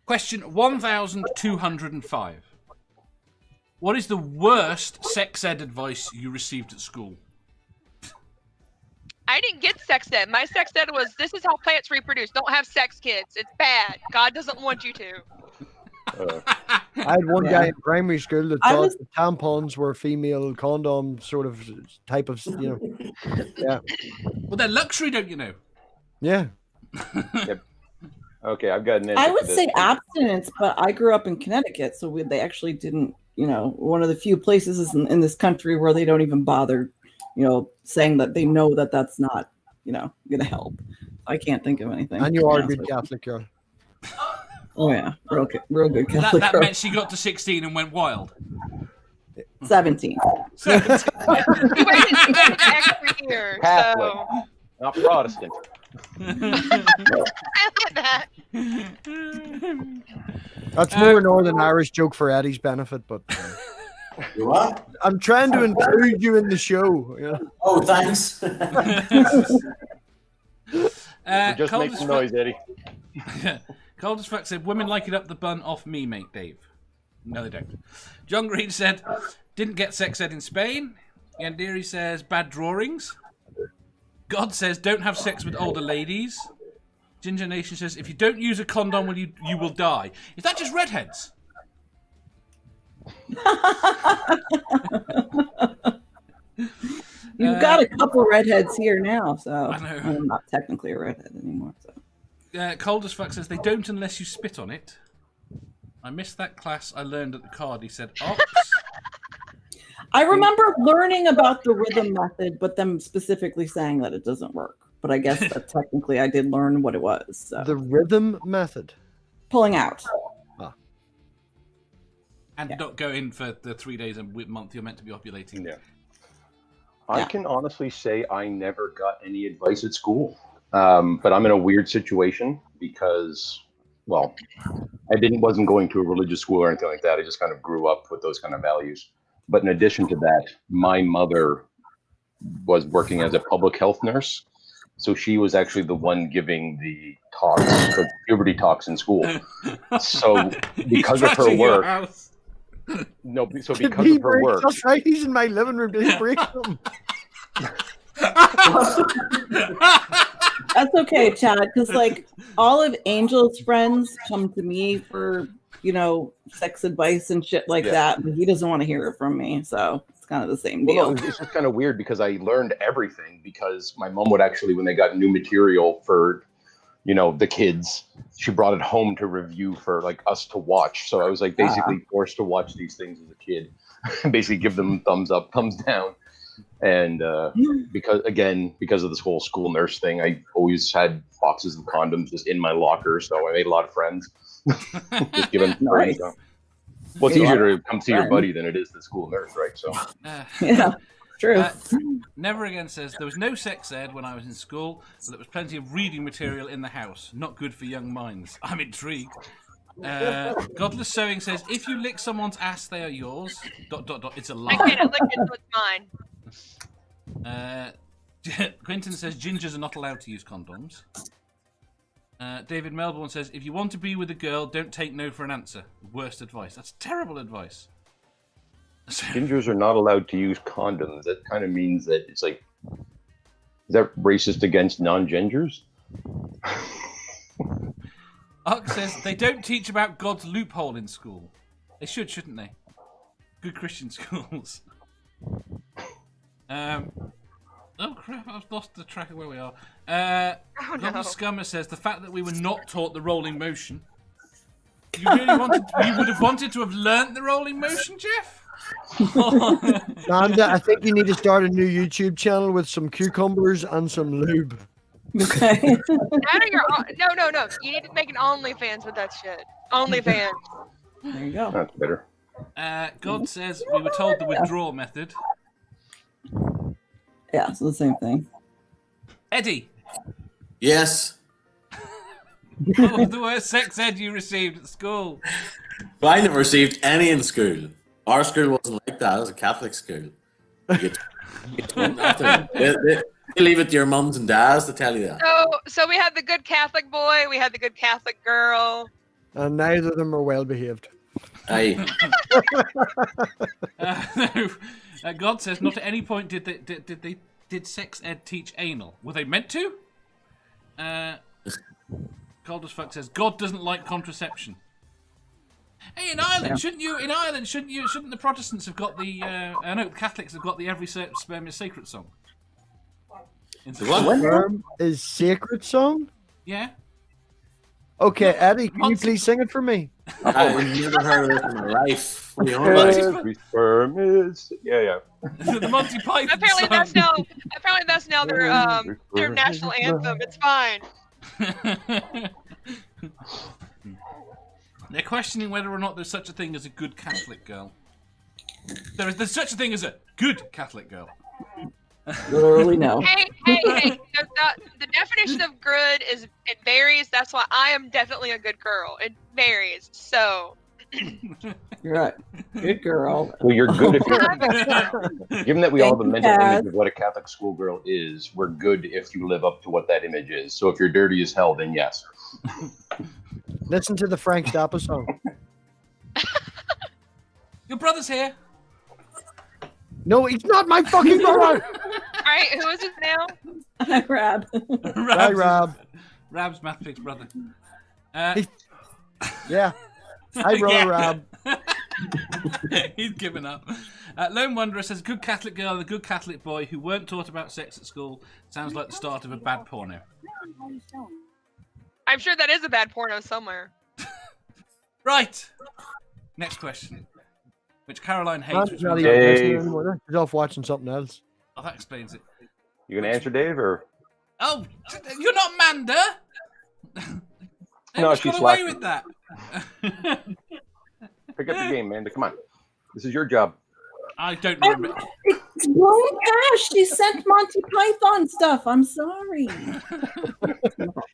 Question 1205. What is the worst sex ed advice you received at school? I didn't get sex ed. My sex ed was, this is how plants reproduce. Don't have sex, kids. It's bad. God doesn't want you to. I had one guy in primary school that thought that tampons were female condom sort of type of, yeah. Well, they're luxury, don't you know? Yeah. Yep. Okay, I've got an answer. I would say abstinence, but I grew up in Connecticut, so they actually didn't, one of the few places in this country where they don't even bother, saying that they know that that's not, going to help. I can't think of anything. And you are a good Catholic girl. Oh yeah, real good Catholic that girl. meant she got to 16 and went wild. 17. 17. He waited an extra year, Catholic, so. not Protestant. I like that. That's more Northern Irish joke for Eddie's benefit, but What? I'm trying to include you in the show. Yeah. Oh, thanks. Just make some noise, Eddie. Cold as fuck said, women like it up the bun off me, mate, Dave. No, they don't. John Green said, didn't get sex ed in Spain. Yandiri says, bad drawings. God says, don't have sex with older ladies. Ginger Nation says, if you don't use a condom, you will die. Is that just redheads? You've got a couple redheads here now, so I know. I'm not technically a redhead anymore. So. Cold as fuck says, they don't unless you spit on it. I missed that class I learned at the card. He said, ops. I remember learning about the rhythm method, but them specifically saying that it doesn't work. But I guess that technically I did learn what it was. So. The rhythm method? Pulling out. And not go in for the 3 days a month you're meant to be ovulating. Yeah. I can honestly say I never got any advice at school. But I'm in a weird situation because, well, I wasn't going to a religious school or anything like that. I just kind of grew up with those kind of values. But in addition to that, my mother was working as a public health nurse. So she was actually the one giving the talks, the puberty talks in school. So because of her work, no, so because of her work, that's right. He's in my living room. Did he break them? That's okay, Chad, because like all of Angel's friends come to me for, sex advice and shit like that, but he doesn't want to hear it from me. So it's kind of the same deal. Well, no, it's just kind of weird because I learned everything because my mom would actually, when they got new material for, the kids, she brought it home to review for like us to watch. So I was like basically forced to watch these things as a kid, basically give them thumbs up, thumbs down. And because of this whole school nurse thing, I always had boxes of condoms just in my locker, so I made a lot of friends. Just giving nice. Well, it's easier to come see your buddy than it is the school nurse, right? So yeah, true. Never Again says, there was no sex ed when I was in school, but there was plenty of reading material in the house. Not good for young minds. I'm intrigued. Godless Sewing says, if you lick someone's ass, they are yours. ... It's a lie. I can't lick it, so it's mine. Quentin says, gingers are not allowed to use condoms. David Melbourne says, if you want to be with a girl, don't take no for an answer. Worst advice. That's terrible advice. Gingers are not allowed to use condoms. That kind of means that it's like, is that racist against non-gingers? Ark says, they don't teach about God's loophole in school. They should, shouldn't they? Good Christian schools. Oh crap, I've lost the track of where we are. Godless Scummer says, the fact that we were not taught the rolling motion. You would have wanted to have learnt the rolling motion, Jeff? Nanda, I think you need to start a new YouTube channel with some cucumbers and some lube. Okay. No. You need to make an OnlyFans with that shit. OnlyFans. There you go. That's better. God says, we were told the withdrawal method. Yeah, it's the same thing. Eddie. Yes. What was the worst sex ed you received at school? Well, I never received any in school. Our school wasn't like that. It was a Catholic school. You leave it to your mums and dads to tell you that. So we had the good Catholic boy, we had the good Catholic girl. And neither of them are well behaved. Aye. No. God says, not at any point did sex ed teach anal. Were they meant to? Cold as fuck says, God doesn't like contraception. Hey, in Ireland, shouldn't the Protestants have got the? I know the Catholics have got the "Every Sperm is Sacred" song. The what? Sperm is sacred song? Yeah. Okay, Eddie, can you please sing it for me? I've never heard of it in my life. What are you on about? Every sperm is yeah. The Monty Python Apparently song. that's now their national anthem. It's fine. They're questioning whether or not there's such a thing as a good Catholic girl. There's such a thing as a good Catholic girl. Literally no. Hey! The definition of good it varies. That's why I am definitely a good girl. It varies. So. You're right. Good girl. Well, you're good if you're. Given that we all have a mental image of what a Catholic schoolgirl is, we're good if you live up to what that image is. So if you're dirty as hell, then yes. Listen to the Frank Zappa song. Your brother's here. No, he's not my fucking brother. All right, who is it now? Hi, Rab. Hi, Rob. Rab's Mathpig's brother. Yeah. Hi, brother Rob. He's given up. Lone Wanderer says, good Catholic girl and a good Catholic boy who weren't taught about sex at school. Sounds like the start of a bad porno. I'm sure that is a bad porno somewhere. Right. Next question. Which Caroline hates. Man's Which not means even Dave. listening anymore. He's off watching something else. oh, that explains it. You gonna answer, Dave, or Oh, you're not Manda. No, She's she's got away slacking. with that. pick up your game, Amanda? Come on, this is your job. I don't remember. It's blown past. She sent Monty Python stuff. I'm sorry.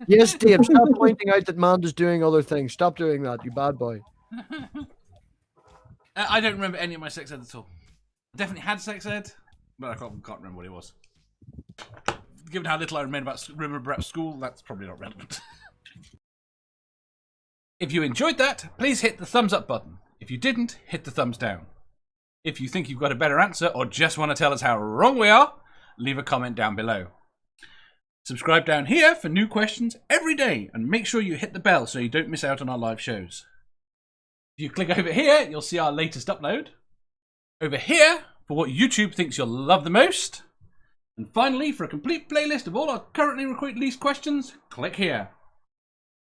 Yes, Dave, stop pointing out that Manda's doing other things. Stop doing that, you bad boy. I don't remember any of my sex ed at all. I definitely had sex ed, but I can't remember what it was. Given how little I remember about school, that's probably not relevant. If you enjoyed that, please hit the thumbs up button. If you didn't, hit the thumbs down. If you think you've got a better answer or just want to tell us how wrong we are, leave a comment down below. Subscribe down here for new questions every day and make sure you hit the bell so you don't miss out on our live shows. If you click over here, you'll see our latest upload. Over here, for what YouTube thinks you'll love the most. And finally, for a complete playlist of all our currently released questions, click here.